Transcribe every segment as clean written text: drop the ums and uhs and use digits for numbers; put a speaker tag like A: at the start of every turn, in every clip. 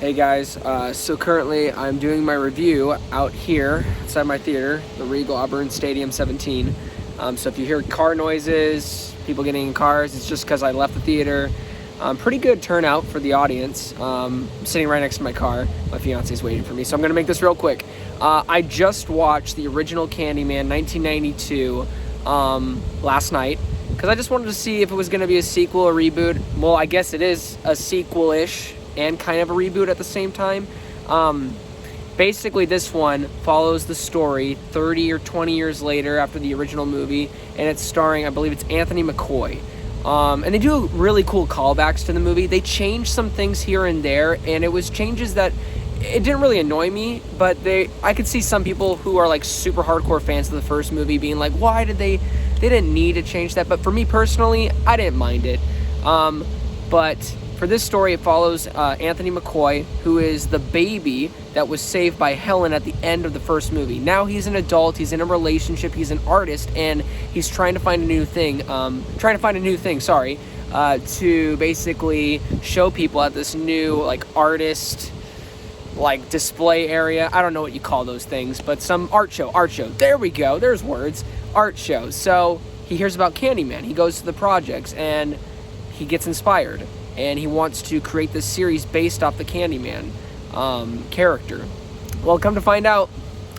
A: Hey guys, so currently I'm doing my review out here inside my theater, the Regal Auburn Stadium 17. So if you hear car noises, people getting in cars, it's just because I left the theater. Pretty good turnout for the audience. I'm sitting right next to my car. My fiance's waiting for me, so I'm gonna make this real quick. I just watched the original Candyman 1992 last night because I just wanted to see if it was gonna be a sequel or reboot. Well, I guess it is a sequel-ish and kind of a reboot at the same time. Basically, this one follows the story 30 or 20 years later after the original movie, and it's starring, I believe it's Anthony McCoy. And they do really cool callbacks to the movie. They changed some things here and there, and it was changes that it didn't really annoy me, but I could see some people who are like super hardcore fans of the first movie being like, why did they didn't need to change that. But for me personally, I didn't mind it. But for this story, it follows Anthony McCoy, who is the baby that was saved by Helen at the end of the first movie. Now he's an adult, he's in a relationship, he's an artist, and he's trying to find a new thing, to basically show people at this new, like, artist, like, display area. I don't know what you call those things, but some art show. There we go, there's words. Art show. So he hears about Candyman. He goes to the projects, and he gets inspired. And he wants to create this series based off the Candyman character. Well, come to find out,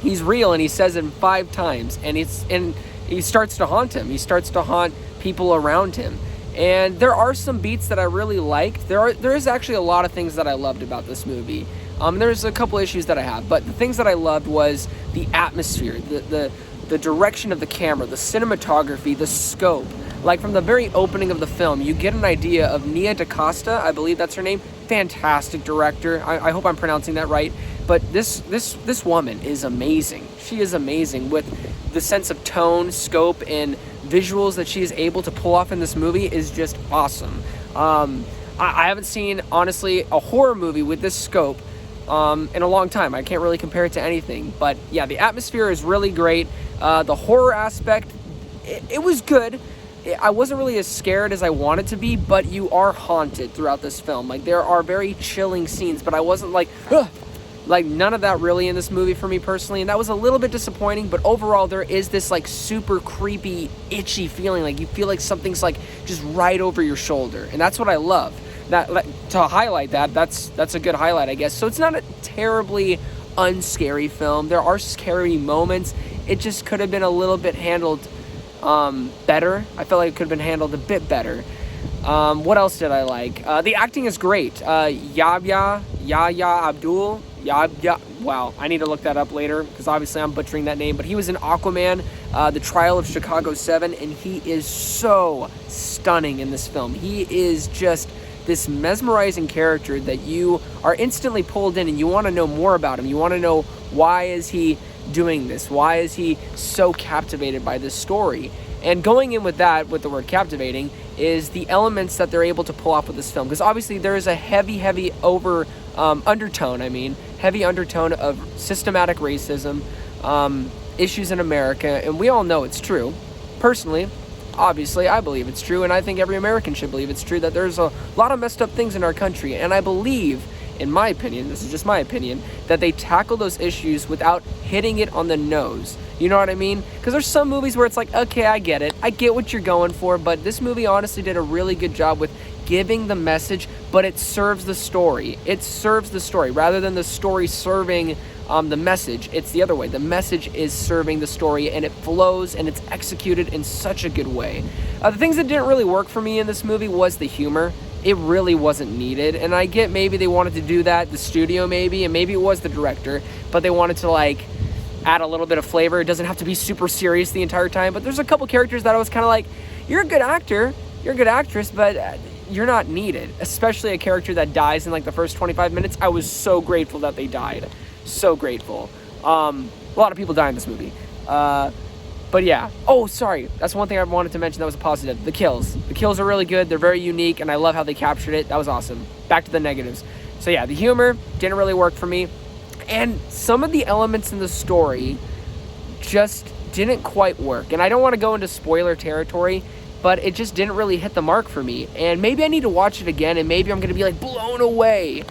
A: he's real, and he says it 5 times, and he starts to haunt him. He starts to haunt people around him. And there are some beats that I really liked. There is actually a lot of things that I loved about this movie. There's a couple issues that I have, but the things that I loved was the atmosphere, the direction of the camera, the cinematography, the scope. Like, from the very opening of the film, you get an idea of DaCosta, I believe that's her name. Fantastic director. I hope I'm pronouncing that right. But this woman is amazing. She is amazing with the sense of tone, scope, and visuals that she is able to pull off in this movie is just awesome. I haven't seen, honestly, a horror movie with this scope in a long time. I can't really compare it to anything. But yeah, the atmosphere is really great. The horror aspect, it was good. I wasn't really as scared as I wanted to be, but you are haunted throughout this film. Like, there are very chilling scenes, but I wasn't like, ugh! Like, none of that really in this movie for me personally, and that was a little bit disappointing. But overall, there is this like super creepy, itchy feeling. Like, you feel like something's like just right over your shoulder, and that's what I love. That, to highlight that's a good highlight, I guess. So it's not a terribly unscary film. There are scary moments. It just could have been a little bit handled better. I felt like it could have been handled a bit better. What else did I like? The acting is great. Yahya Abdul. Wow, I need to look that up later because obviously I'm butchering that name. But he was in Aquaman, The Trial of Chicago 7, and he is so stunning in this film. He is just this mesmerizing character that you are instantly pulled in, and you want to know more about him. You want to know, why is he doing this? Why is he so captivated by this story? And going in with that, with the word captivating, is the elements that they're able to pull off with this film. Because obviously there is a heavy undertone of systematic racism, issues in America, and we all know it's true. Personally, obviously, I believe it's true, and I think every American should believe it's true, that there's a lot of messed up things in our country. And I believe, in my opinion, this is just my opinion, that they tackle those issues without hitting it on the nose. You know what I mean? Because there's some movies where it's like, okay, I get it. I get what you're going for, but this movie honestly did a really good job with giving the message, but it serves the story. It serves the story rather than the story serving the message. It's the other way. The message is serving the story, and it flows, and it's executed in such a good way. The things that didn't really work for me in this movie was the humor. It really wasn't needed, and I get maybe they wanted to do that, the studio maybe, and maybe it was the director, but they wanted to like add a little bit of flavor. It doesn't have to be super serious the entire time, but there's a couple characters that I was kind of like, you're a good actor, you're a good actress, but you're not needed, especially a character that dies in like the first 25 minutes. I was so grateful that they died. So grateful. A lot of people die in this movie. But yeah. Oh, sorry. That's one thing I wanted to mention that was a positive. The kills. The kills are really good. They're very unique, and I love how they captured it. That was awesome. Back to the negatives. So yeah, the humor didn't really work for me. And some of the elements in the story just didn't quite work. And I don't want to go into spoiler territory, but it just didn't really hit the mark for me. And maybe I need to watch it again, and maybe I'm going to be like blown away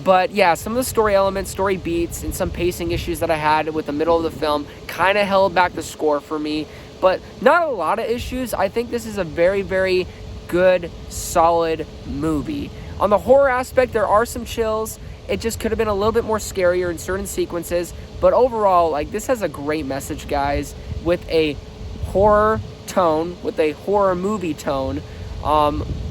A: But yeah, some of the story elements, story beats, and some pacing issues that I had with the middle of the film kind of held back the score for me. But not a lot of issues. I think this is a very, very good, solid movie. On the horror aspect, there are some chills. It just could have been a little bit more scarier in certain sequences. But overall, like, this has a great message, guys, with a horror tone, with a horror movie tone,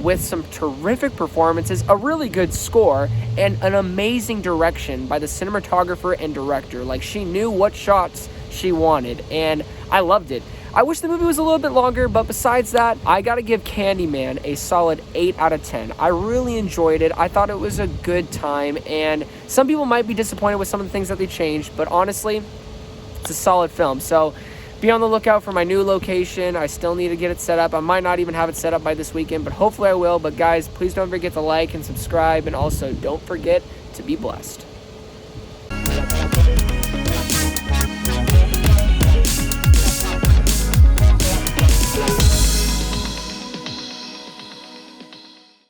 A: with some terrific performances, a really good score, and an amazing direction by the cinematographer and director. Like, she knew what shots she wanted, and I loved it. I wish the movie was a little bit longer, but besides that, I gotta give Candyman a solid 8 out of 10. I really enjoyed it. I thought it was a good time, and some people might be disappointed with some of the things that they changed, but honestly, it's a solid film. So be on the lookout for my new location. I still need to get it set up. I might not even have it set up by this weekend, but hopefully I will. But guys, please don't forget to like and subscribe, and also don't forget to be blessed.